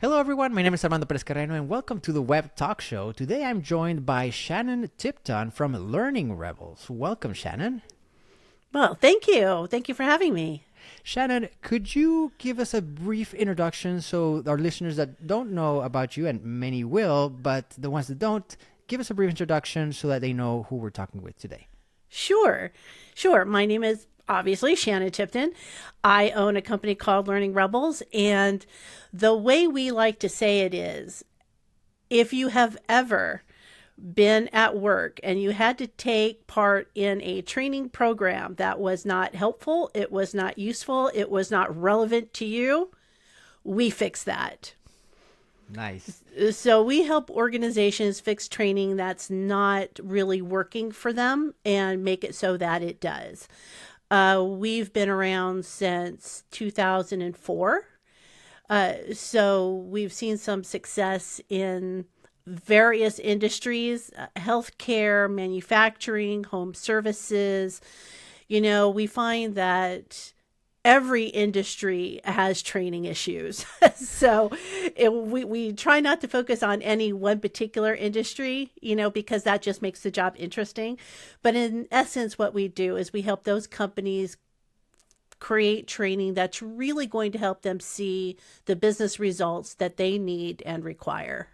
Hello, everyone. My name is Armando Perez-Carreno, and welcome to the Web Talk Show. Today, I'm joined by Shannon Tipton from Learning Rebels. Welcome, Shannon. Well, thank you. Thank you for having me. Shannon, could you give us a brief introduction so our listeners that don't know about you, and many will, but the ones that don't, give us a brief introduction so that they know who we're talking with today. Sure. My name is obviously Shannon Tipton. I own a company called Learning Rebels, and the way we like to say it is, if you have ever been at work and you had to take part in a training program that was not helpful, it was not useful, it was not relevant to you, we fix that. Nice. So we help organizations fix training that's not really working for them and make it so that it does. We've been around since 2004. So we've seen some success in various industries, healthcare, manufacturing, home services. We find that every industry has training issues. So we try not to focus on any one particular industry, because that just makes the job interesting. But in essence, what we do is we help those companies create training that's really going to help them see the business results that they need and require.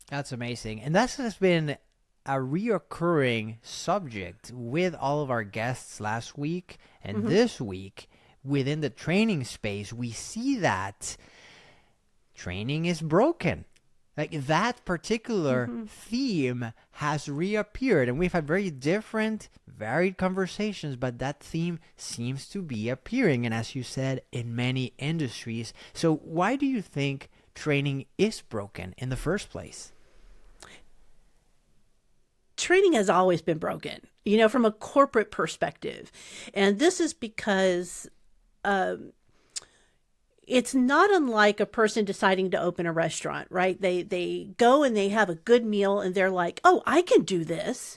That's amazing. And that has been a reoccurring subject with all of our guests last week and this week. Within the training space, we see that training is broken. Like that particular theme has reappeared, and we've had very different, varied conversations, but that theme seems to be appearing, and as you said, in many industries. So why do you think training is broken in the first place? Training has always been broken, from a corporate perspective. And this is because it's not unlike a person deciding to open a restaurant, right? They go and they have a good meal and they're like, oh, I can do this,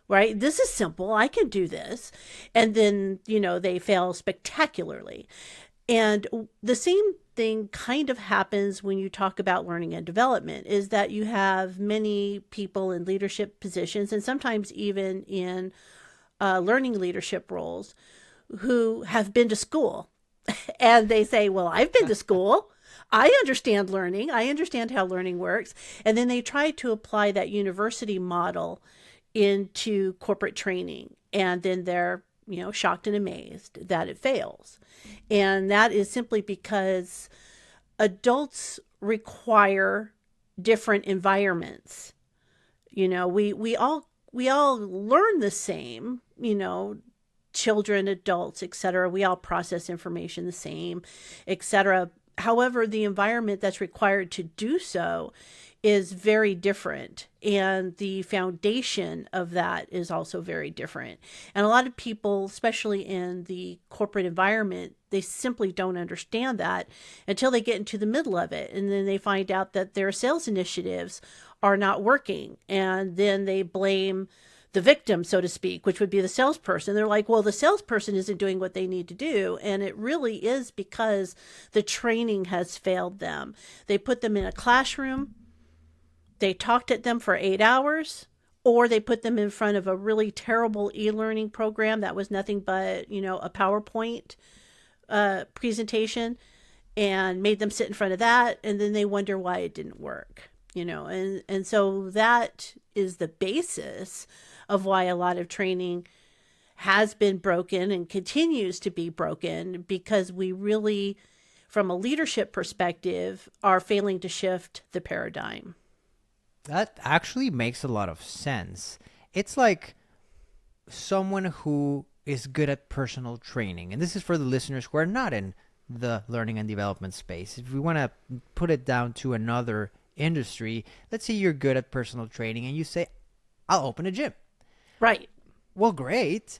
right? This is simple. I can do this. And then, they fail spectacularly. And the same thing kind of happens when you talk about learning and development, is that you have many people in leadership positions and sometimes even in learning leadership roles who have been to school. And they say, well, I've been to school. I understand learning. I understand how learning works. And then they try to apply that university model into corporate training. And then they're, shocked and amazed that it fails. And that is simply because adults require different environments. We all learn the same, children, adults, etc. We all process information the same, etc. However, the environment that's required to do so is very different. And the foundation of that is also very different. And a lot of people, especially in the corporate environment, they simply don't understand that until they get into the middle of it. And then they find out that their sales initiatives are not working. And then they blame the victim, so to speak, which would be the salesperson. They're like, well, the salesperson isn't doing what they need to do. And it really is because the training has failed them. They put them in a classroom, they talked at them for 8 hours, or they put them in front of a really terrible e-learning program that was nothing but, a PowerPoint presentation, and made them sit in front of that. And then they wonder why it didn't work, and so that is the basis of why a lot of training has been broken and continues to be broken, because we really, from a leadership perspective, are failing to shift the paradigm. That actually makes a lot of sense. It's like someone who is good at personal training, and this is for the listeners who are not in the learning and development space. If we want to put it down to another industry, let's say you're good at personal training and you say, I'll open a gym. Right. Well, great.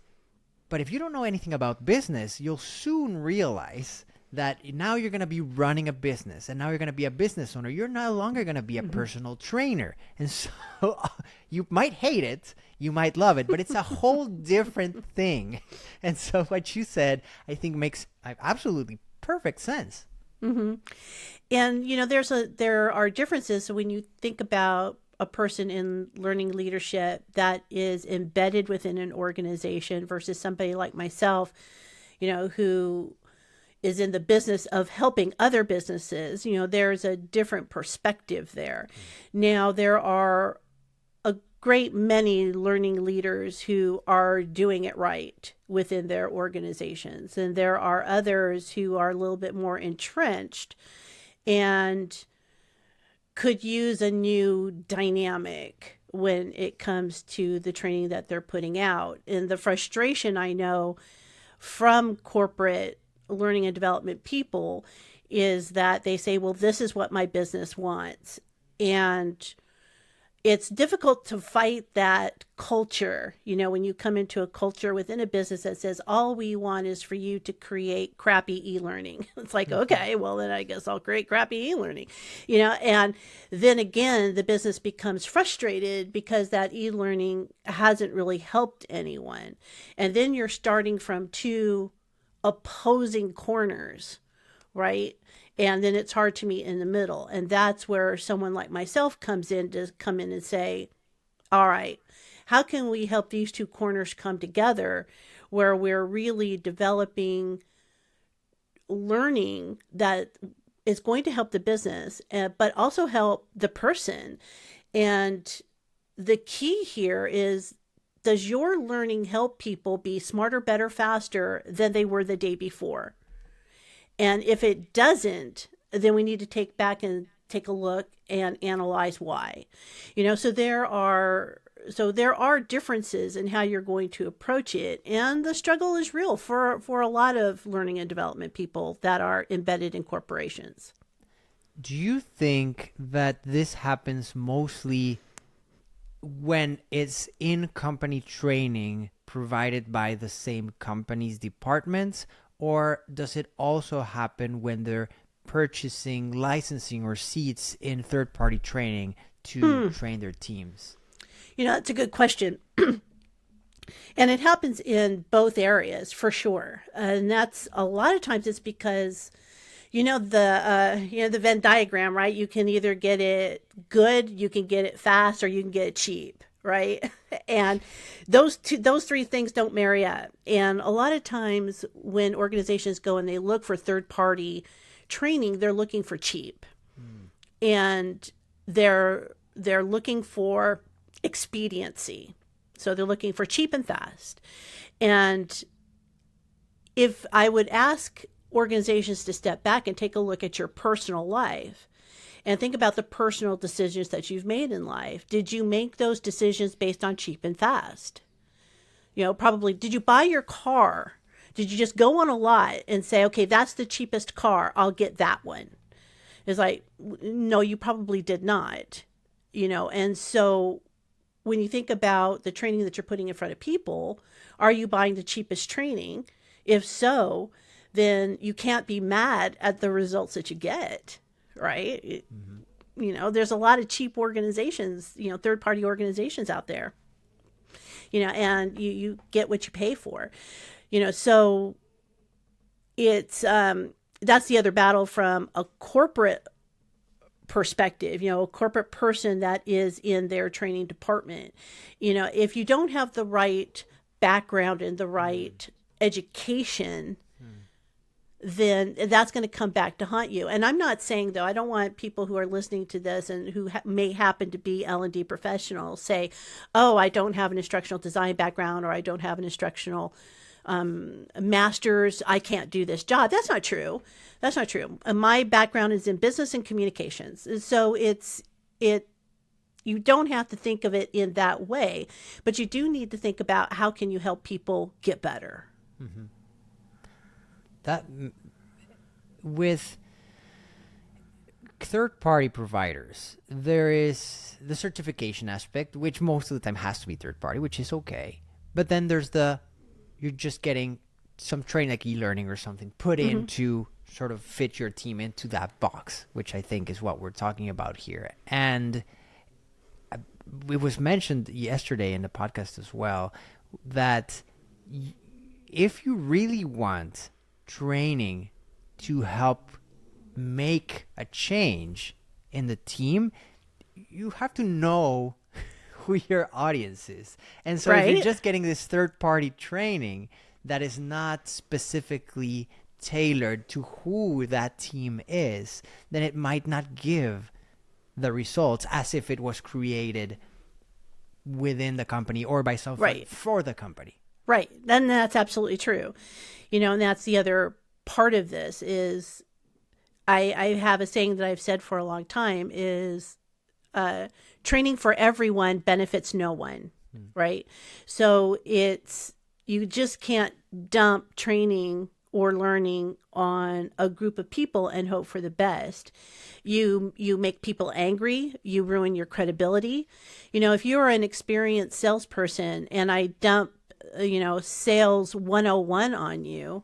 But if you don't know anything about business, you'll soon realize that now you're going to be running a business, and now you're going to be a business owner. You're no longer going to be a personal trainer. And so you might hate it, you might love it, but it's a whole different thing. And so what you said, I think, makes absolutely perfect sense. Mm-hmm. And there are differences. So when you think about a person in learning leadership that is embedded within an organization versus somebody like myself, who is in the business of helping other businesses, there's a different perspective there. Now, there are a great many learning leaders who are doing it right within their organizations, and there are others who are a little bit more entrenched and could use a new dynamic when it comes to the training that they're putting out. And the frustration I know from corporate learning and development people is that they say, well, this is what my business wants. And it's difficult to fight that culture, when you come into a culture within a business that says, all we want is for you to create crappy e-learning. It's like, okay, well, then I guess I'll create crappy e-learning, and then again, the business becomes frustrated because that e-learning hasn't really helped anyone. And then you're starting from two opposing corners, right? And then it's hard to meet in the middle. And that's where someone like myself comes in to come in and say, all right, how can we help these two corners come together where we're really developing learning that is going to help the business, but also help the person? And the key here is, does your learning help people be smarter, better, faster than they were the day before? And if it doesn't, then we need to take a look and analyze why. So there are differences in how you're going to approach it, and the struggle is real for a lot of learning and development people that are embedded in corporations. Do you think that this happens mostly when it's in company training provided by the same company's departments, or does it also happen when they're purchasing licensing or seats in third-party training to train their teams? That's a good question. And it happens in both areas for sure. And that's a lot of times it's because, the Venn diagram, right? You can either get it good, you can get it fast, or you can get it cheap, right? And those three things don't marry up. And a lot of times when organizations go and they look for third party training, they're looking for cheap. And they're looking for expediency. So they're looking for cheap and fast. And if I would ask organizations to step back and take a look at your personal life and think about the personal decisions that you've made in life. Did you make those decisions based on cheap and fast? Probably, did you buy your car? Did you just go on a lot and say, okay, that's the cheapest car, I'll get that one? It's like, no, you probably did not. And so when you think about the training that you're putting in front of people, are you buying the cheapest training? If so, then you can't be mad at the results that you get, right? There's a lot of cheap organizations, third-party organizations out there, and you get what you pay for, so it's, that's the other battle from a corporate perspective, a corporate person that is in their training department. If you don't have the right background and the right education, then that's going to come back to haunt you. And I'm not saying, though, I don't want people who are listening to this and who may happen to be L&D professionals say, oh, I don't have an instructional design background, or I don't have an instructional master's, I can't do this job. That's not true. That's not true. My background is in business and communications. So you don't have to think of it in that way, but you do need to think about how can you help people get better. That with third-party providers, there is the certification aspect, which most of the time has to be third-party, which is okay. But then there's you're just getting some training like e-learning or something put in to sort of fit your team into that box, which I think is what we're talking about here. And it was mentioned yesterday in the podcast as well that if you really want training to help make a change in the team, you have to know who your audience is. And so if you're just getting this third-party training that is not specifically tailored to who that team is, then it might not give the results as if it was created within the company or by someone for the company. Right. Then that's absolutely true. And that's the other part of this is I have a saying that I've said for a long time is training for everyone benefits no one. Right. So you just can't dump training or learning on a group of people and hope for the best. You make people angry. You ruin your credibility. If you're an experienced salesperson and I dump, sales 101 on you,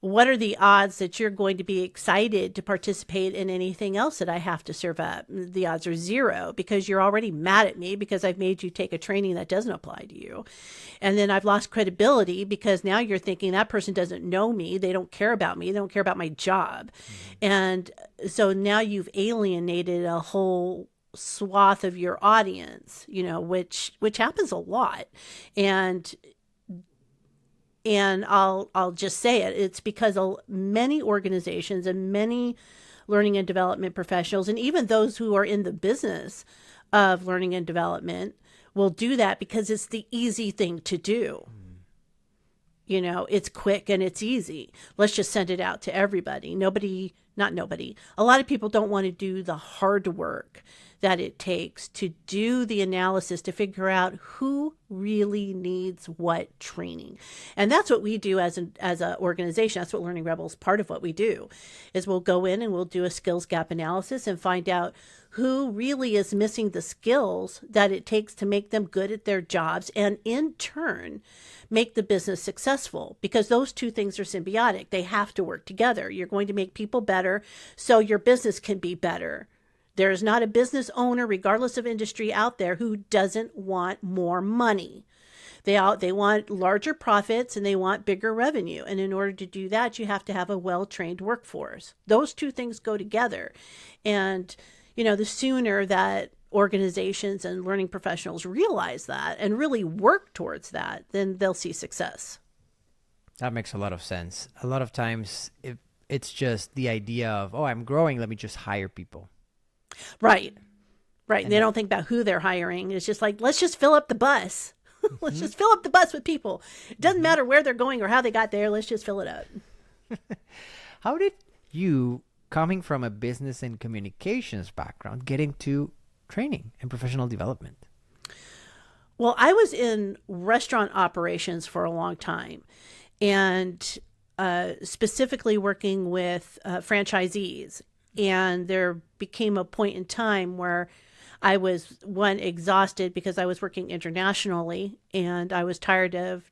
what are the odds that you're going to be excited to participate in anything else that I have to serve up? The odds are 0 because you're already mad at me because I've made you take a training that doesn't apply to you. And then I've lost credibility because now you're thinking that person doesn't know me. They don't care about me. They don't care about my job. And so now you've alienated a whole swath of your audience, which happens a lot. And I'll just say it. It's because many organizations and many learning and development professionals, and even those who are in the business of learning and development, will do that because it's the easy thing to do. It's quick and it's easy. Let's just send it out to everybody. Not nobody. A lot of people don't want to do the hard work that it takes to do the analysis to figure out who really needs what training. And that's what we do as an organization. That's what Learning Rebels, part of what we do, is we'll go in and we'll do a skills gap analysis and find out who really is missing the skills that it takes to make them good at their jobs and in turn make the business successful, because those two things are symbiotic. They have to work together. You're going to make people better so your business can be better. There is not a business owner, regardless of industry, out there who doesn't want more money. They want larger profits and they want bigger revenue. And in order to do that, you have to have a well-trained workforce. Those two things go together. And, the sooner that organizations and learning professionals realize that and really work towards that, then they'll see success. That makes a lot of sense. A lot of times it's just the idea of, I'm growing, let me just hire people. Right. And they don't think about who they're hiring. It's just like, let's just fill up the bus. Let's just fill up the bus with people. It doesn't matter where they're going or how they got there. Let's just fill it up. How did you, coming from a business and communications background, get into training and professional development? Well, I was in restaurant operations for a long time, and specifically working with franchisees. And there became a point in time where I was, one, exhausted because I was working internationally and I was tired of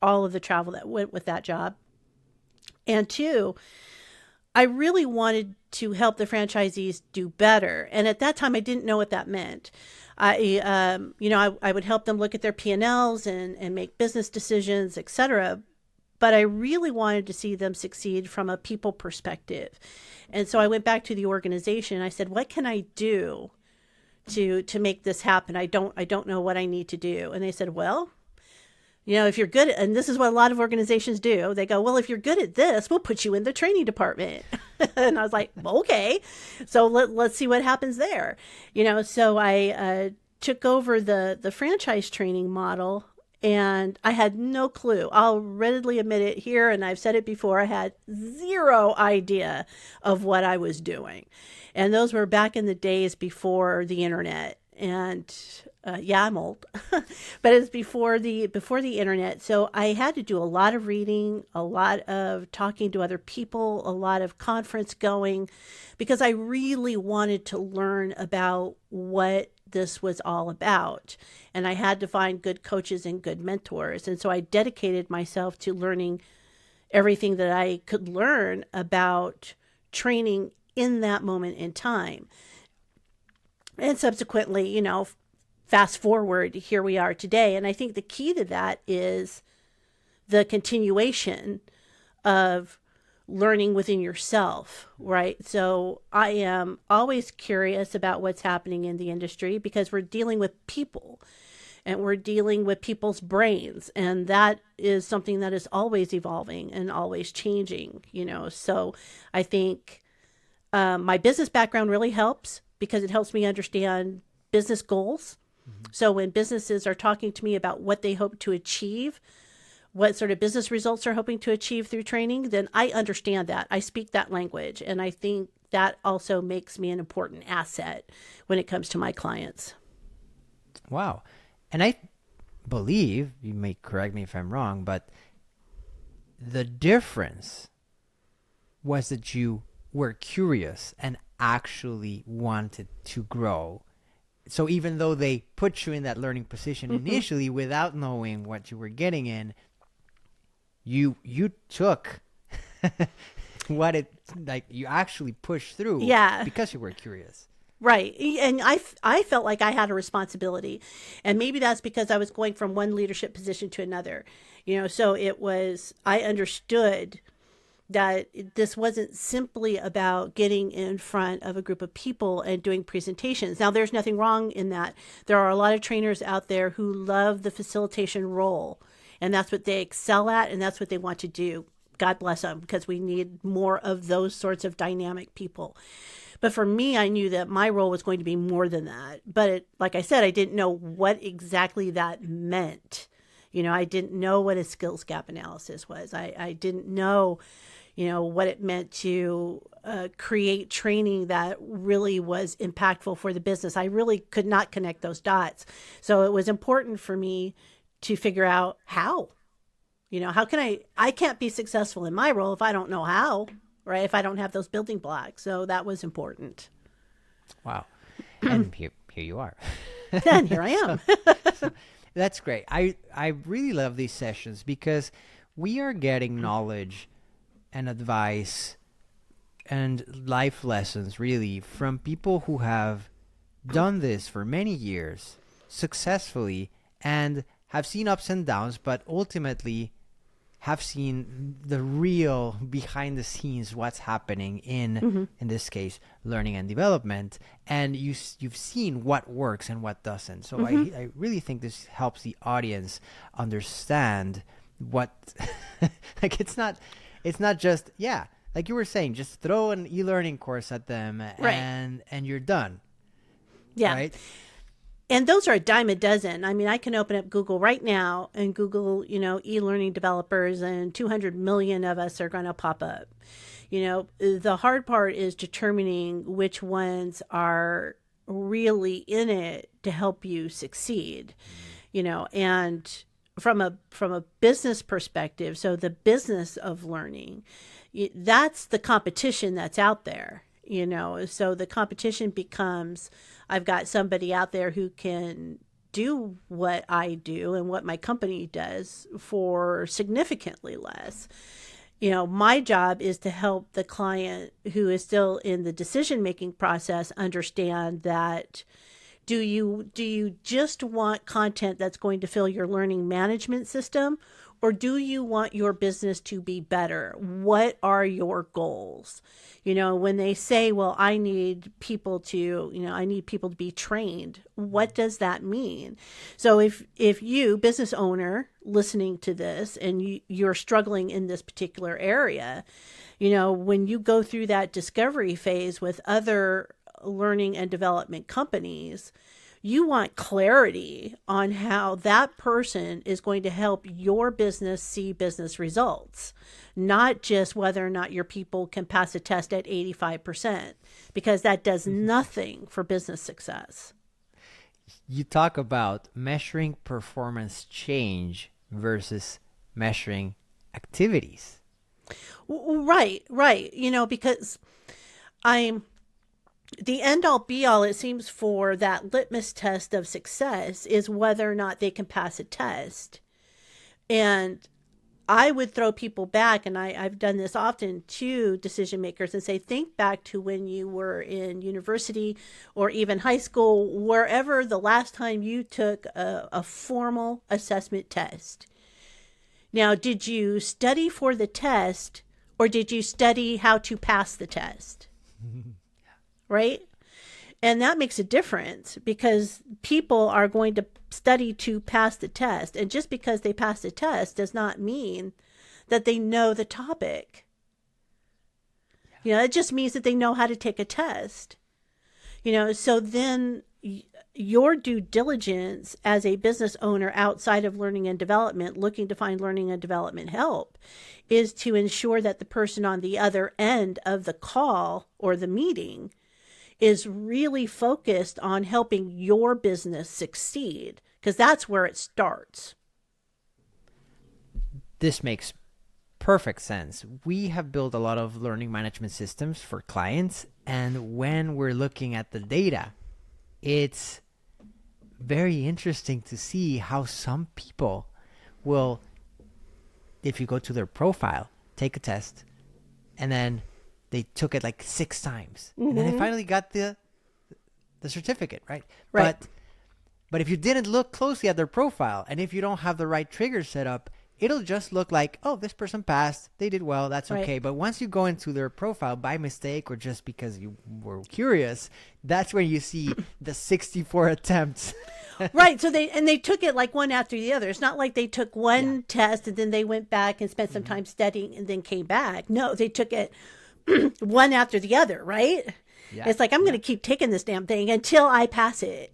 all of the travel that went with that job. And two, I really wanted to help the franchisees do better. And at that time, I didn't know what that meant. I would help them look at their P&Ls and make business decisions, etc. But I really wanted to see them succeed from a people perspective. And so I went back to the organization and I said, what can I do to make this happen? I don't know what I need to do. And they said, well, if you're good at, and this is what a lot of organizations do, they go, well, if you're good at this, we'll put you in the training department. And I was like, okay, so let's see what happens there. So I took over the franchise training model. And I had no clue. I'll readily admit it here, and I've said it before, I had zero idea of what I was doing. And those were back in the days before the internet. And I'm old, but it's before the internet. So I had to do a lot of reading, a lot of talking to other people, a lot of conference going, because I really wanted to learn about what this was all about. And I had to find good coaches and good mentors. And so I dedicated myself to learning everything that I could learn about training in that moment in time. And subsequently, fast forward, here we are today. And I think the key to that is the continuation of learning within yourself, right? So I am always curious about what's happening in the industry because we're dealing with people and we're dealing with people's brains. And that is something that is always evolving and always changing, So I think my business background really helps because it helps me understand business goals. So when businesses are talking to me about what they hope to achieve, what sort of business results they're hoping to achieve through training, then I understand that. I speak that language. And I think that also makes me an important asset when it comes to my clients. Wow. And I believe, you may correct me if I'm wrong, but the difference was that you were curious and actually wanted to grow. So even though they put you in that learning position initially without knowing what you were getting in, you took what it, like, you actually pushed through because you were curious. Right. And I felt like I had a responsibility. And maybe that's because I was going from one leadership position to another. So I understood that this wasn't simply about getting in front of a group of people and doing presentations. Now, there's nothing wrong in that. There are a lot of trainers out there who love the facilitation role, and that's what they excel at, and that's what they want to do. God bless them, because we need more of those sorts of dynamic people. But for me, I knew that my role was going to be more than that. But like I said, I didn't know what exactly that meant. I didn't know what a skills gap analysis was. I didn't know what it meant to create training that really was impactful for the business. I really could not connect those dots. So it was important for me to figure out how. How can I can't be successful in my role if I don't know how, right? If I don't have those building blocks. So that was important. Wow. And here you are. And here I am. So that's great. I really love these sessions because we are getting knowledge and advice and life lessons really from people who have done this for many years successfully and have seen ups and downs, but ultimately have seen the real behind the scenes, what's happening in this case, learning and development. And you've seen what works and what doesn't. So I really think this helps the audience understand what, like, it's not just, like you were saying, just throw an e-learning course at them and you're done. Yeah. Right? And those are a dime a dozen. I mean, I can open up Google right now and Google, e-learning developers, and 200 million of us are going to pop up. The hard part is determining which ones are really in it to help you succeed, and from a business perspective, so the business of learning, that's the competition that's out there. So the competition becomes, I've got somebody out there who can do what I do and what my company does for significantly less. My job is to help the client who is still in the decision-making process understand that do you just want content that's going to fill your learning management system, or do you want your business to be better? What are your goals? When they say, well, I need people to be trained, what does that mean? So if you, business owner, listening to this, and you're struggling in this particular area, when you go through that discovery phase with other learning and development companies, you want clarity on how that person is going to help your business see business results, not just whether or not your people can pass a test at 85%, because that does nothing for business success. You talk about measuring performance change versus measuring activities. Right. Because the end all be all, it seems, for that litmus test of success is whether or not they can pass a test. And I would throw people back, and I've done this often to decision makers, and say, think back to when you were in university or even high school, wherever the last time you took a formal assessment test. Now, did you study for the test, or did you study how to pass the test? Right? And that makes a difference, because people are going to study to pass the test. And just because they pass the test does not mean that they know the topic. It just means that they know how to take a test. So then your due diligence as a business owner outside of learning and development, looking to find learning and development help, is to ensure that the person on the other end of the call or the meeting is really focused on helping your business succeed, because that's where it starts. This makes perfect sense. We have built a lot of learning management systems for clients, and when we're looking at the data, it's very interesting to see how some people will, if you go to their profile, take a test, and then they took it like 6 times, and then they finally got the certificate, right? Right. But if you didn't look closely at their profile, and if you don't have the right triggers set up, it'll just look like, oh, this person passed, they did well, that's okay. Right. But once you go into their profile by mistake or just because you were curious, that's where you see the 64 attempts. Right. So they took it like one after the other. It's not like they took one test and then they went back and spent some time studying and then came back. No, they took it one after the other, right? Yeah. It's like, I'm going to keep taking this damn thing until I pass it.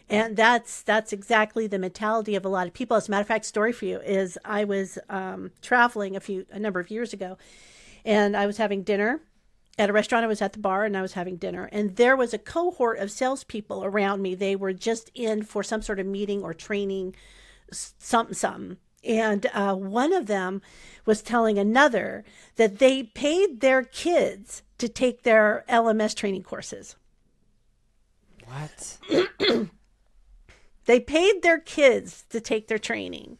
And that's exactly the mentality of a lot of people. As a matter of fact, story for you is I was traveling a number of years ago, and I was having dinner at a restaurant. I was at the bar and I was having dinner, and there was a cohort of salespeople around me. They were just in for some sort of meeting or training, something. And one of them was telling another that they paid their kids to take their LMS training courses. What? They paid their kids to take their training.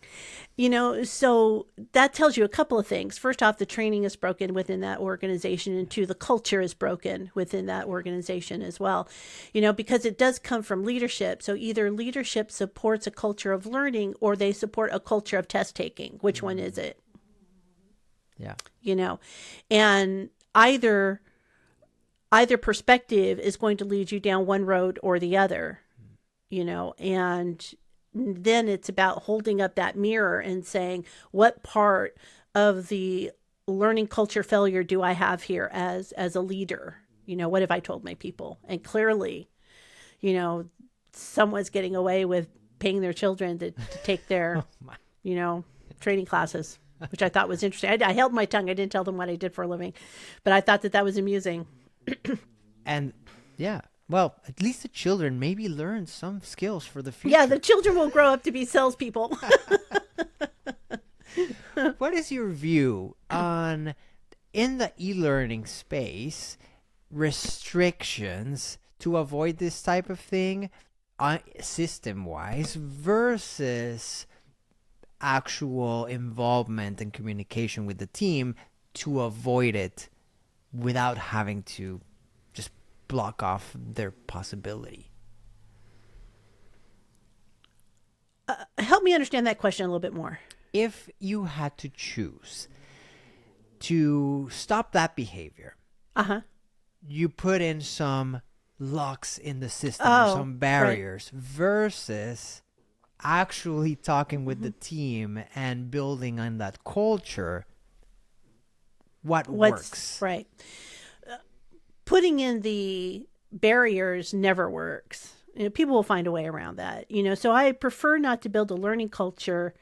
So that tells you a couple of things. First off, the training is broken within that organization, and 2, the culture is broken within that organization as well. Because it does come from leadership. So either leadership supports a culture of learning, or they support a culture of test taking. Which one is it? Yeah. And either perspective is going to lead you down one road or the other, and then it's about holding up that mirror and saying, what part of the learning culture failure do I have here as a leader? What have I told my people? And clearly, someone's getting away with paying their children to take their, training classes, which I thought was interesting. I held my tongue. I didn't tell them what I did for a living, but I thought that was amusing. And yeah, well, at least the children maybe learn some skills for the future. Yeah, the children will grow up to be salespeople. What is your view on, in the e-learning space, restrictions to avoid this type of thing system-wise versus actual involvement and communication with the team to avoid it without having to just block off their possibility? Help me understand that question a little bit more. If you had to choose to stop that behavior, you put in some locks in the system, some barriers, versus actually talking with the team and building on that culture, what works? Right. Putting in the barriers never works. People will find a way around that. So I prefer not to build a learning culture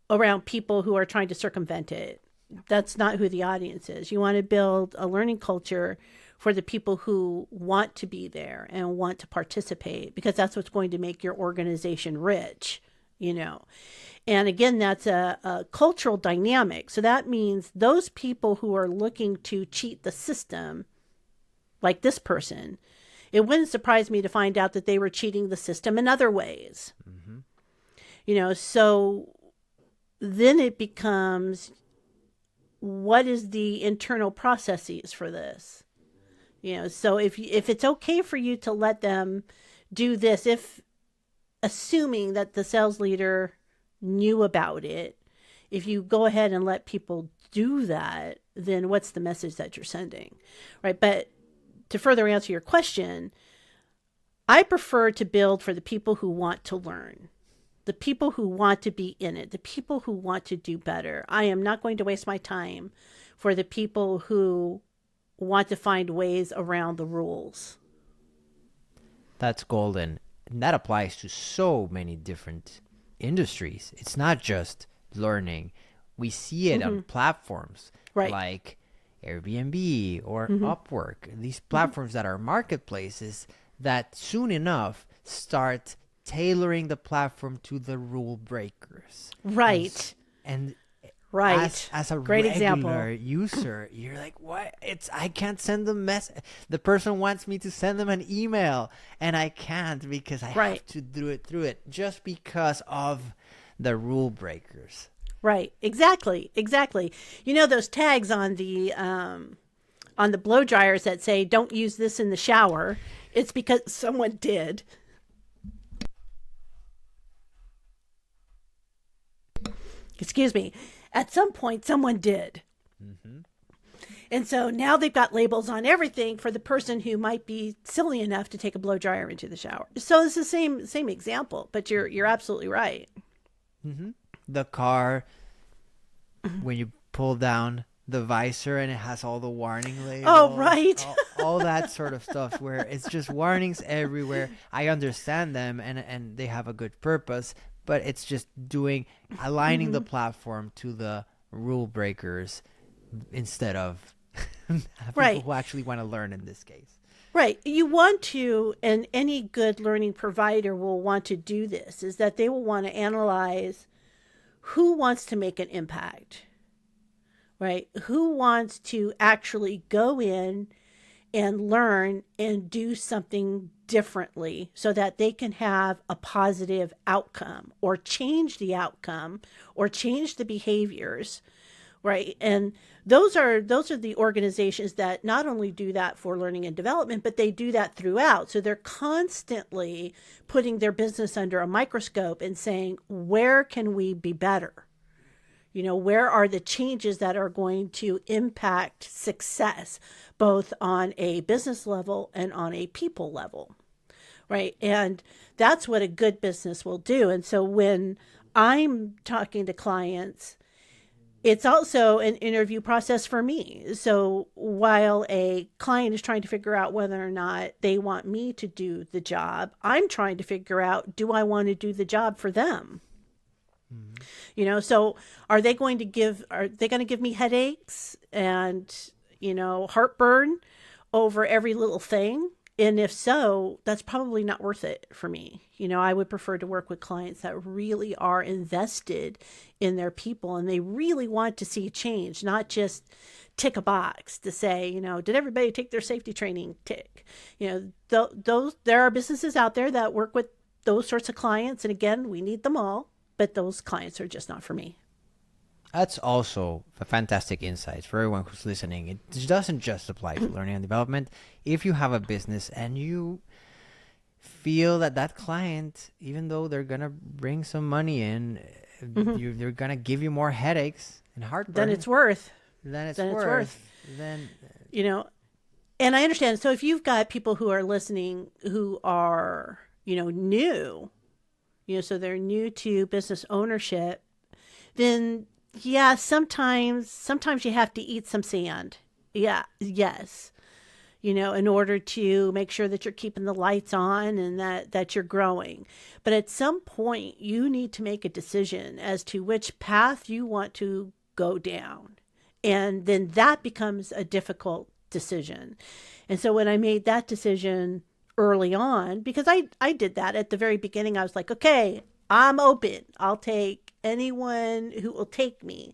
around people who are trying to circumvent it. That's not who the audience is. You want to build a learning culture for the people who want to be there and want to participate, because that's what's going to make your organization rich, And again, that's a cultural dynamic. So that means those people who are looking to cheat the system, like this person, it wouldn't surprise me to find out that they were cheating the system in other ways. So then it becomes, what is the internal processes for this? So if it's okay for you to let them do this, if assuming that the sales leader knew about it, if you go ahead and let people do that, then what's the message that you're sending, right? But to further answer your question, I prefer to build for the people who want to learn, the people who want to be in it, the people who want to do better. I am not going to waste my time for the people who want to find ways around the rules. That's golden. And that applies to so many different industries. It's not just learning. We see it on platforms like Airbnb or Upwork, these platforms that are marketplaces that soon enough start tailoring the platform to the rule breakers. Right. And right. As a great regular example. user, you're like, what? I can't send them the person wants me to send them an email and I can't because I have to do it through it just because of the rule breakers. Right. Exactly. You know those tags on the blow dryers that say don't use this in the shower? It's because someone did. Excuse me. At some point, someone did. And so now they've got labels on everything for the person who might be silly enough to take a blow dryer into the shower. So it's the same example, but you're absolutely right. The car, when you pull down the visor and it has all the warning labels. Oh, right. all that sort of stuff where it's just warnings everywhere. I understand them and they have a good purpose, but it's just aligning the platform to the rule breakers instead of people who actually want to learn in this case. Right. You want to, and any good learning provider will want to do this, is that they will want to analyze who wants to make an impact, right? Who wants to actually go in and learn and do something differently so that they can have a positive outcome or change the outcome or change the behaviors, right? And those are the organizations that not only do that for learning and development, but they do that throughout. So they're constantly putting their business under a microscope and saying, where can we be better? You know, where are the changes that are going to impact success, both on a business level and on a people level, right? And that's what a good business will do. And so when I'm talking to clients, it's also an interview process for me. So while a client is trying to figure out whether or not they want me to do the job, I'm trying to figure out, do I want to do the job for them? You know, so are they going to give me headaches and, you know, heartburn over every little thing? And if so, that's probably not worth it for me. You know, I would prefer to work with clients that really are invested in their people and they really want to see change, not just tick a box to say, you know, did everybody take their safety training? Tick. You know, there are businesses out there that work with those sorts of clients. And again, we need them all, but those clients are just not for me. That's also a fantastic insight for everyone who's listening. It doesn't just apply to learning and development. If you have a business and you feel that client, even though they're going to bring some money in, they're going to give you more headaches and heartburn. Then it's worth. Then, you know, and I understand. So if you've got people who are listening who are, you know, new, you know, so they're new to business ownership, then yeah, sometimes you have to eat some sand. Yeah. Yes. You know, in order to make sure that you're keeping the lights on and that you're growing. But at some point you need to make a decision as to which path you want to go down. And then that becomes a difficult decision. And so when I made that decision early on, because I did that at the very beginning, I was like, okay, I'm open. I'll take anyone who will take me.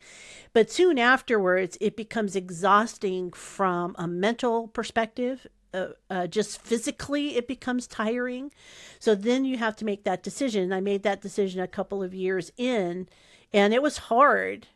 But soon afterwards, it becomes exhausting from a mental perspective. Just physically, it becomes tiring. So then you have to make that decision. I made that decision a couple of years in, and it was hard,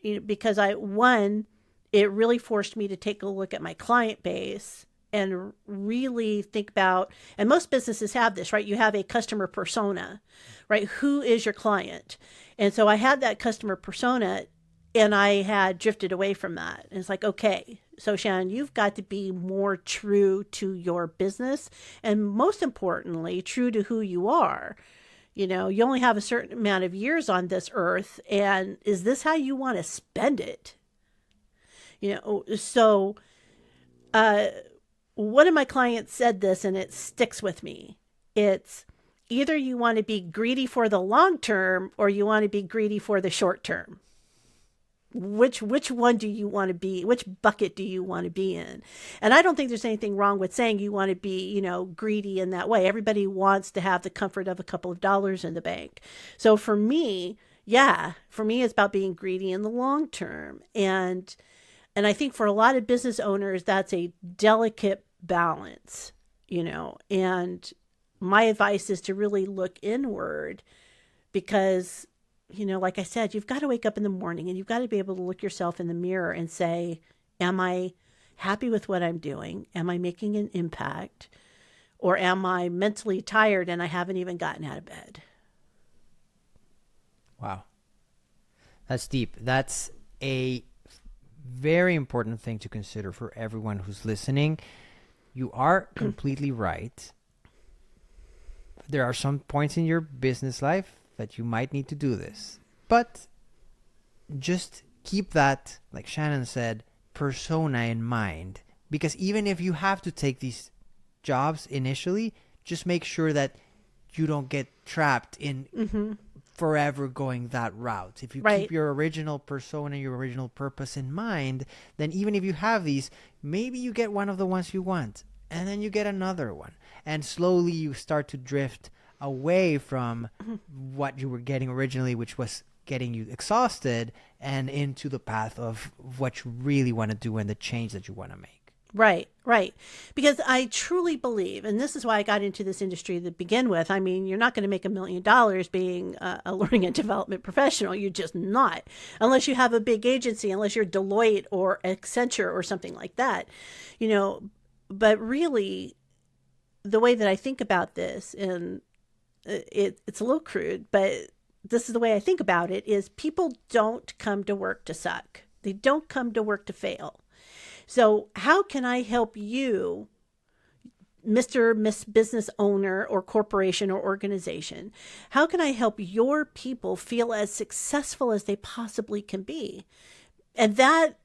you know, because it really forced me to take a look at my client base and really think about, and most businesses have this, right? You have a customer persona, right? Who is your client? And so I had that customer persona, And I had drifted away from that. And it's like, okay, so Shannon, you've got to be more true to your business, and most importantly, true to who you are. You only have a certain amount of years on this earth, and is this how you want to spend it? So one of my clients said this, and it sticks with me. It's either you want to be greedy for the long term or you want to be greedy for the short term. Which one do you want to be? Which bucket do you want to be in? And I don't think there's anything wrong with saying you want to be, greedy in that way. Everybody wants to have the comfort of a couple of dollars in the bank. So for me, it's about being greedy in the long term. And I think for a lot of business owners, that's a delicate balance, and my advice is to really look inward, because like I said, you've got to wake up in the morning and you've got to be able to look yourself in the mirror and say, am I happy with what I'm doing? Am I making an impact? Or am I mentally tired and I haven't even gotten out of bed? Wow. That's deep. That's a very important thing to consider for everyone who's listening. You are completely right. There are some points in your business life that you might need to do this, but just keep that, like Shannon said, persona in mind, because even if you have to take these jobs initially, just make sure that you don't get trapped in forever going that route. If you keep your original persona, your original purpose in mind, then even if you have these, maybe you get one of the ones you want, and then you get another one, and slowly you start to drift away from what you were getting originally, which was getting you exhausted, and into the path of what you really want to do and the change that you want to make. Right. Because I truly believe, and this is why I got into this industry to begin with. I mean, you're not going to make $1 million being a learning and development professional. You're just not, unless you have a big agency, unless you're Deloitte or Accenture or something like that, but really the way that I think about this, and it's a little crude, but this is the way I think about it, is people don't come to work to suck. They don't come to work to fail. So how can I help you, Mr. Miss Business Owner or corporation or organization? How can I help your people feel as successful as they possibly can be? And that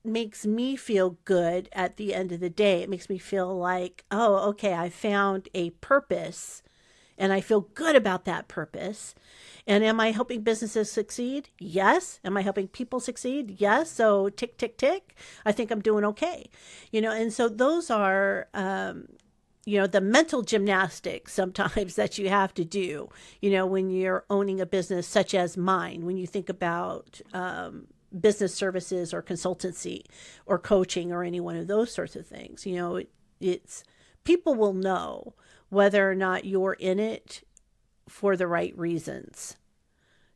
makes me feel good at the end of the day. It makes me feel like, oh, okay, I found a purpose and I feel good about that purpose. And am I helping businesses succeed? Yes. Am I helping people succeed? Yes. So tick, tick, tick. I think I'm doing okay. And so those are, the mental gymnastics sometimes that you have to do, when you're owning a business such as mine, when you think about business services or consultancy or coaching or any one of those sorts of things. It's people will know whether or not you're in it for the right reasons,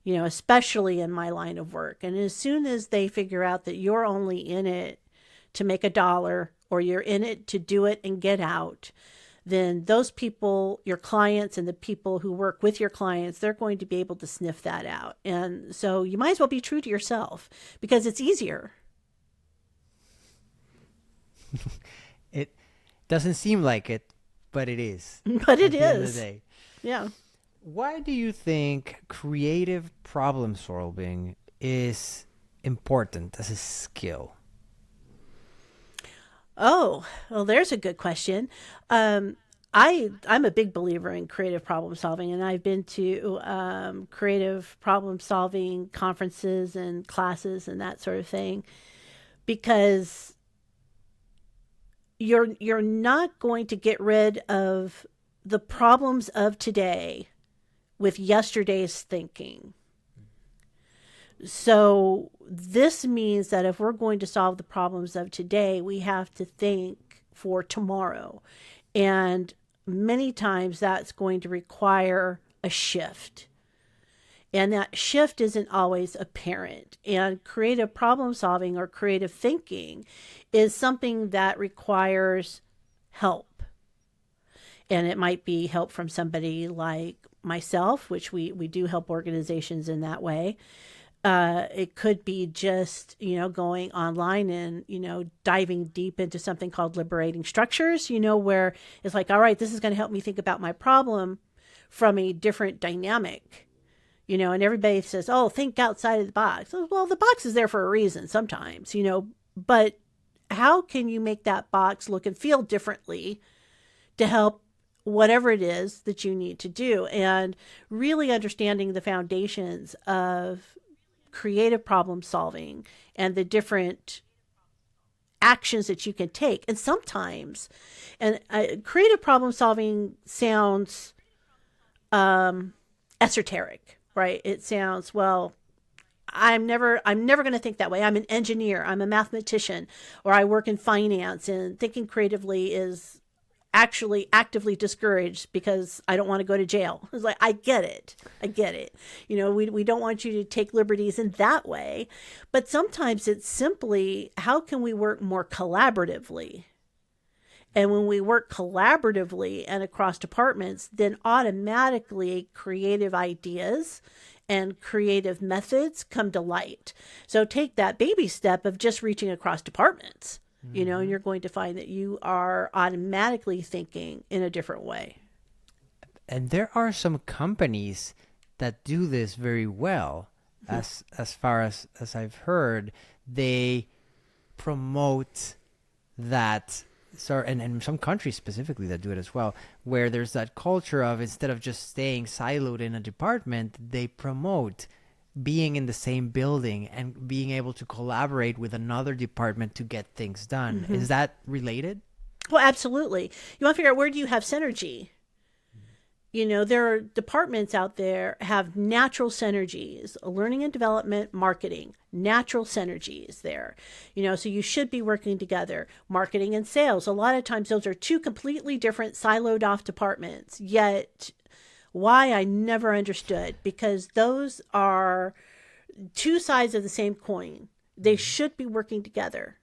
especially in my line of work. And as soon as they figure out that you're only in it to make $1 or you're in it to do it and get out, then those people, your clients and the people who work with your clients, they're going to be able to sniff that out. And so you might as well be true to yourself, because it's easier. It doesn't seem like it, but it is. But it is. At the end of the day. Yeah. Why do you think creative problem solving is important as a skill? Oh, well, there's a good question. I'm a big believer in creative problem solving, and I've been to creative problem solving conferences and classes and that sort of thing, because you're not going to get rid of the problems of today with yesterday's thinking. So this means that if we're going to solve the problems of today, we have to think for tomorrow. And many times that's going to require a shift. And that shift isn't always apparent. And creative problem solving or creative thinking is something that requires help. And it might be help from somebody like myself, which we do help organizations in that way. It could be just, going online and, diving deep into something called liberating structures, where it's like, all right, this is going to help me think about my problem from a different dynamic, and everybody says, oh, think outside of the box. Well, the box is there for a reason sometimes, but how can you make that box look and feel differently to help whatever it is that you need to do? And really understanding the foundations of creative problem solving and the different actions that you can take. And sometimes, and creative problem solving sounds esoteric, right? It sounds, well, I'm never going to think that way. I'm an engineer, I'm a mathematician, or I work in finance, and thinking creatively is actually actively discouraged because I don't want to go to jail. It's like, I get it. We don't want you to take liberties in that way. But sometimes it's simply, how can we work more collaboratively? And when we work collaboratively and across departments, then automatically creative ideas and creative methods come to light. So take that baby step of just reaching across departments. And you're going to find that you are automatically thinking in a different way. And there are some companies that do this very well. As far as I've heard, they promote that. So, and some countries specifically that do it as well, where there's that culture of, instead of just staying siloed in a department, they promote being in the same building and being able to collaborate with another department to get things done. Is that related? Well, absolutely. You want to figure out, where do you have synergy? There are departments out there have natural synergies, learning and development, marketing, natural synergies there. So you should be working together. Marketing and sales, a lot of times those are two completely different siloed off departments, yet why, I never understood, because those are two sides of the same coin. They should be working together,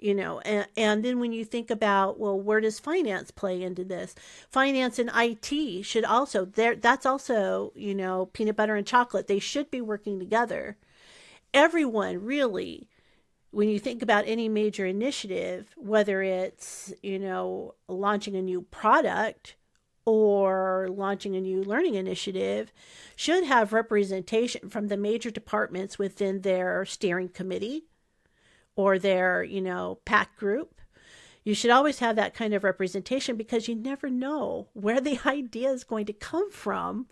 and then when you think about, well, where does finance play into this? Finance and IT should also, that's also, peanut butter and chocolate. They should be working together. Everyone really, when you think about any major initiative, whether it's, launching a new product or launching a new learning initiative, should have representation from the major departments within their steering committee or their, PAC group. You should always have that kind of representation, because you never know where the idea is going to come from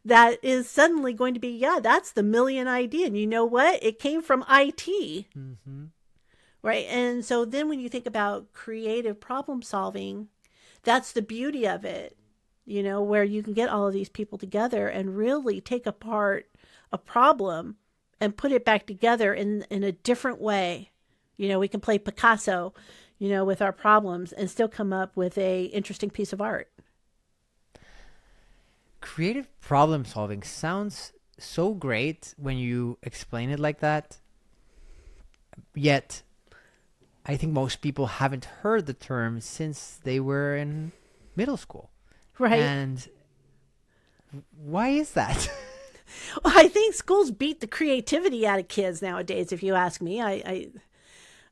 that is suddenly going to be, yeah, that's the million idea. And you know what? It came from IT. Right? And so then when you think about creative problem solving, that's the beauty of it. Where you can get all of these people together and really take apart a problem and put it back together in a different way. We can play Picasso, with our problems and still come up with a interesting piece of art. Creative problem solving sounds so great when you explain it like that. Yet, I think most people haven't heard the term since they were in middle school. Right. And why is that? Well, I think schools beat the creativity out of kids nowadays, if you ask me. I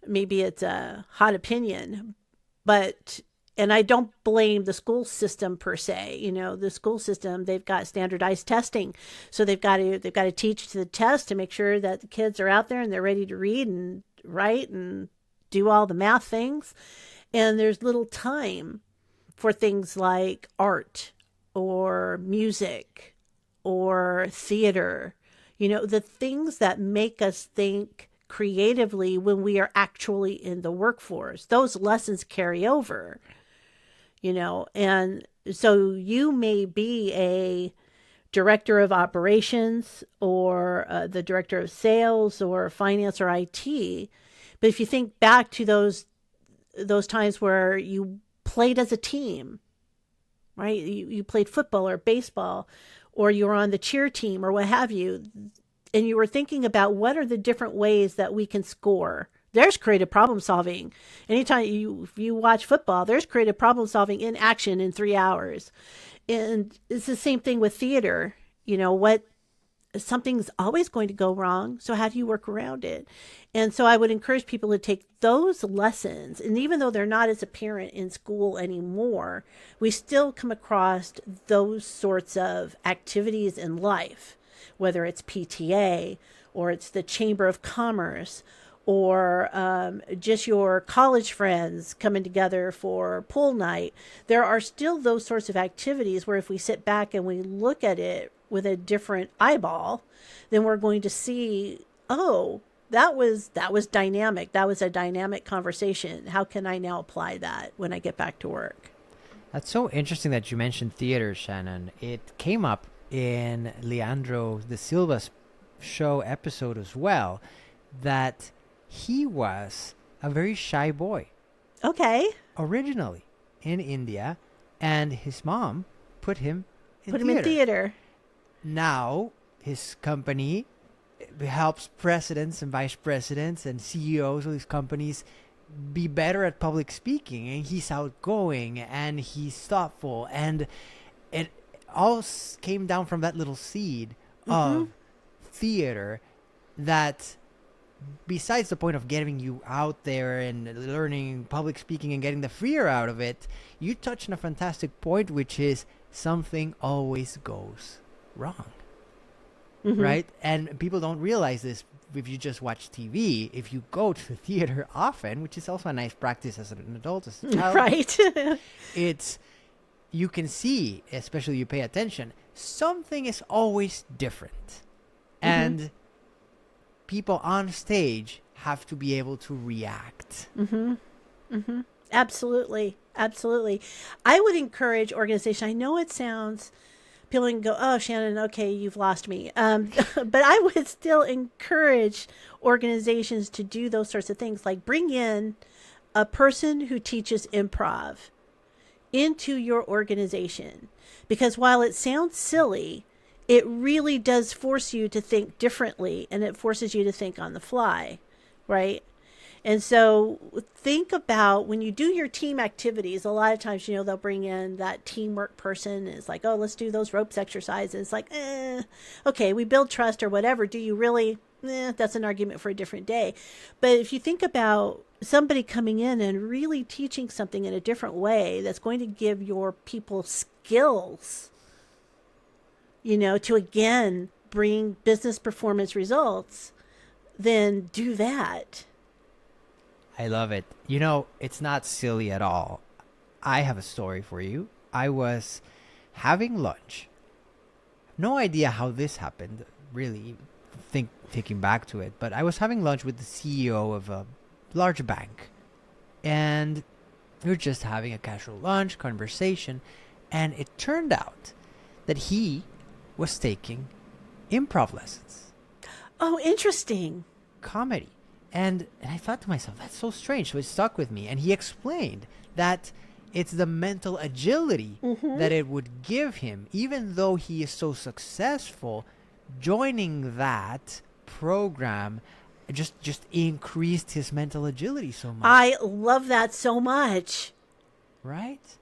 maybe it's a hot opinion, and I don't blame the school system per se. The school system, they've got standardized testing. So they've got to teach to the test to make sure that the kids are out there and they're ready to read and write and do all the math things. And there's little time for things like art or music or theater, the things that make us think creatively when we are actually in the workforce. Those lessons carry over, and so you may be a director of operations or the director of sales or finance or IT. But if you think back to those times where you played as a team, right? You played football or baseball, or you were on the cheer team or what have you, and you were thinking about what are the different ways that we can score. There's creative problem solving. Anytime you watch football, there's creative problem solving in action in 3 hours. And it's the same thing with theater. something's always going to go wrong. So how do you work around it? And so I would encourage people to take those lessons. And even though they're not as apparent in school anymore, we still come across those sorts of activities in life, whether it's PTA or it's the Chamber of Commerce or just your college friends coming together for pool night. There are still those sorts of activities where if we sit back and we look at it with a different eyeball, then we're going to see, oh, that was dynamic. That was a dynamic conversation. How can I now apply that when I get back to work? That's so interesting that you mentioned theater, Shannon. It came up in Leandro de Silva's show episode as well, that he was a very shy boy. Okay. Originally in India, and his mom put him in theater. Now his company helps presidents and vice presidents and CEOs of these companies be better at public speaking, and he's outgoing and he's thoughtful, and it all came down from that little seed of theater that, besides the point of getting you out there and learning public speaking and getting the fear out of it, you touched on a fantastic point, which is something always goes wrong. Right? And people don't realize this if you just watch TV. If you go to the theater often, which is also a nice practice as an adult, as a child, right? You can see, especially you pay attention, something is always different. And people on stage have to be able to react. Absolutely. Absolutely. I would encourage organization. I know it sounds, people can go, oh, Shannon, okay, you've lost me. But I would still encourage organizations to do those sorts of things, like bring in a person who teaches improv into your organization. Because while it sounds silly, it really does force you to think differently, and it forces you to think on the fly, right? And so think about when you do your team activities, a lot of times, they'll bring in that teamwork person. And it's like, oh, let's do those ropes exercises. It's like, okay, we build trust or whatever. Do you really? That's an argument for a different day. But if you think about somebody coming in and really teaching something in a different way, that's going to give your people skills, to again bring business performance results, then do that. I love it. It's not silly at all. I have a story for you. I was having lunch. No idea how this happened, really, thinking back to it. But I was having lunch with the CEO of a large bank. And we were just having a casual lunch conversation. And it turned out that he was taking improv lessons. Oh, interesting. Comedy. And I thought to myself, that's so strange. So it stuck with me. And he explained that it's the mental agility that it would give him, even though he is so successful. Joining that program just increased his mental agility so much. I love that so much. Right?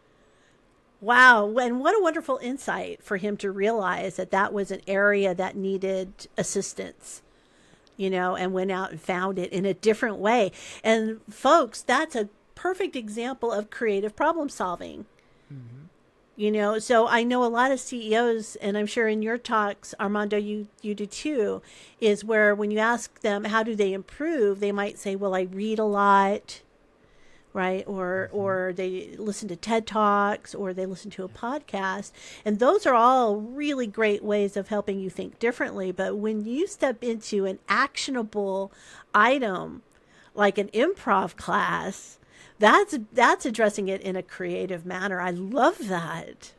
Wow. And what a wonderful insight for him to realize that was an area that needed assistance. And went out and found it in a different way. And folks, that's a perfect example of creative problem solving. So I know a lot of CEOs, and I'm sure in your talks, Armando, you do too, is where when you ask them, how do they improve? They might say, well, I read a lot, right? Or they listen to TED Talks, or they listen to a podcast. And those are all really great ways of helping you think differently. But when you step into an actionable item, like an improv class, that's addressing it in a creative manner. I love that.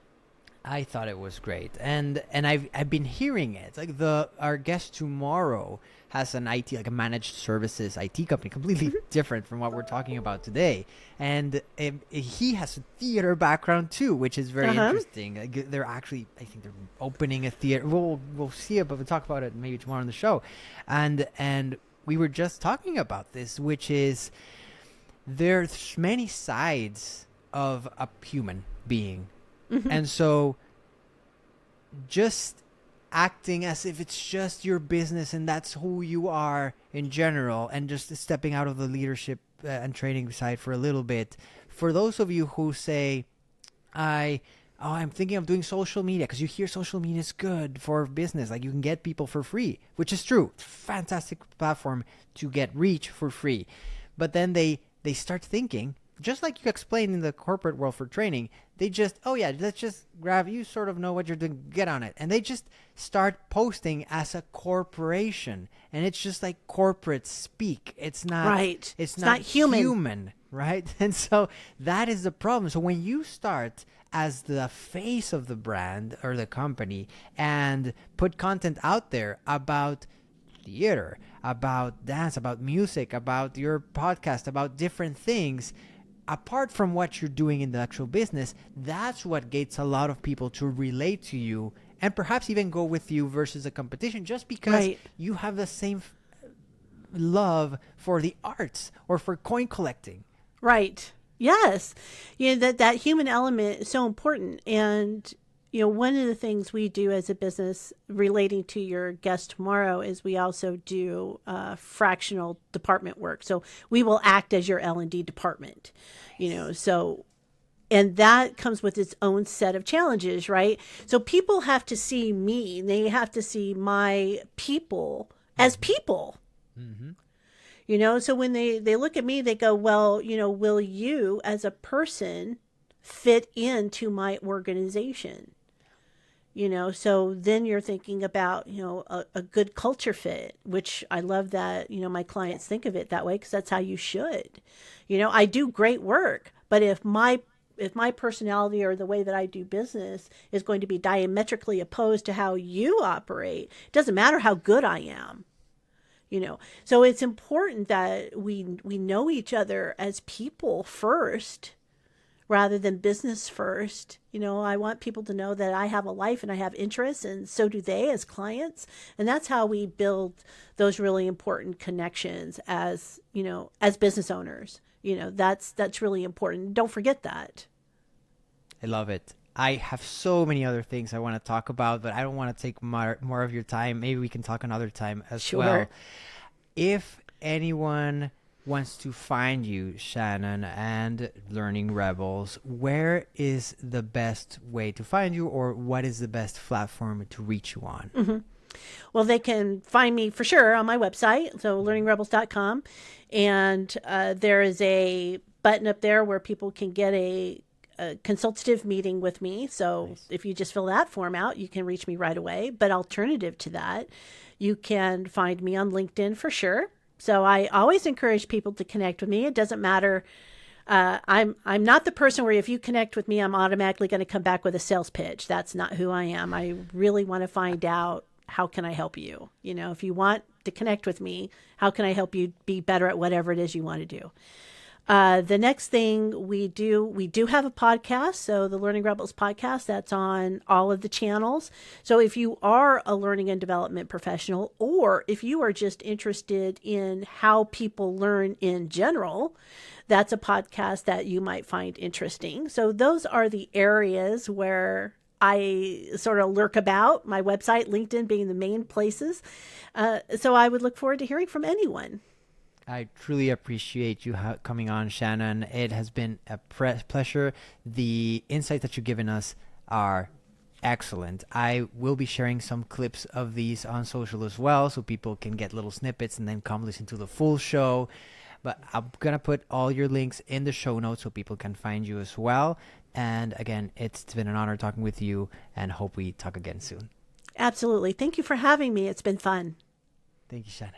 I thought it was great. And I've been hearing it. Like our guest tomorrow has an IT, like a managed services IT company, completely different from what we're talking about today. And he has a theater background too, which is very interesting. They're actually, I think they're opening a theater. We'll see it, but we'll talk about it maybe tomorrow on the show. And we were just talking about this, which is there's many sides of a human being. And so just acting as if it's just your business and that's who you are in general, and just stepping out of the leadership and training side for a little bit. For those of you who say, I'm thinking of doing social media, because you hear social media is good for business. Like, you can get people for free, which is true. It's a fantastic platform to get reach for free. But then they start thinking, just like you explained in the corporate world for training, they just, let's just grab, you sort of know what you're doing, get on it. And they just start posting as a corporation. And it's just like corporate speak. It's not, right. It's not human, right? And so that is the problem. So when you start as the face of the brand or the company and put content out there about theater, about dance, about music, about your podcast, about different things, apart from what you're doing in the actual business, that's what gets a lot of people to relate to you and perhaps even go with you versus a competition, just because you have the same love for the arts or for coin collecting. Right. Yes. That human element is so important. And, one of the things we do as a business relating to your guest tomorrow is we also do fractional department work. So we will act as your L&D department, and that comes with its own set of challenges, right? So people have to see me, they have to see my people as people. Mm-hmm. So when they look at me, they go, well, will you as a person fit into my organization? So then you're thinking about, a good culture fit, which I love that, my clients think of it that way, because that's how you should. I do great work, but if my personality or the way that I do business is going to be diametrically opposed to how you operate, it doesn't matter how good I am. So it's important that we know each other as people first rather than business first. I want people to know that I have a life and I have interests, and so do they as clients. And that's how we build those really important connections as business owners. That's really important. Don't forget that. I love it. I have so many other things I want to talk about, but I don't want to take more of your time. Maybe we can talk another time as well. If anyone wants to find you, Shannon, and Learning Rebels, where is the best way to find you, or what is the best platform to reach you on? Mm-hmm. Well, they can find me for sure on my website, so learningrebels.com. And there is a button up there where people can get a consultative meeting with me. So nice. If you just fill that form out, you can reach me right away. But alternative to that, you can find me on LinkedIn for sure. So I always encourage people to connect with me. It doesn't matter. I'm not the person where if you connect with me, I'm automatically going to come back with a sales pitch. That's not who I am. I really want to find out, how can I help you? If you want to connect with me, how can I help you be better at whatever it is you want to do? The next thing we do have a podcast. So the Learning Rebels podcast, that's on all of the channels. So if you are a learning and development professional, or if you are just interested in how people learn in general, that's a podcast that you might find interesting. So those are the areas where I sort of lurk about, my website, LinkedIn being the main places. So I would look forward to hearing from anyone. I truly appreciate you coming on, Shannon. It has been a pleasure. The insights that you've given us are excellent. I will be sharing some clips of these on social as well, so people can get little snippets and then come listen to the full show. But I'm going to put all your links in the show notes so people can find you as well. And again, it's been an honor talking with you, and hope we talk again soon. Absolutely. Thank you for having me. It's been fun. Thank you, Shannon.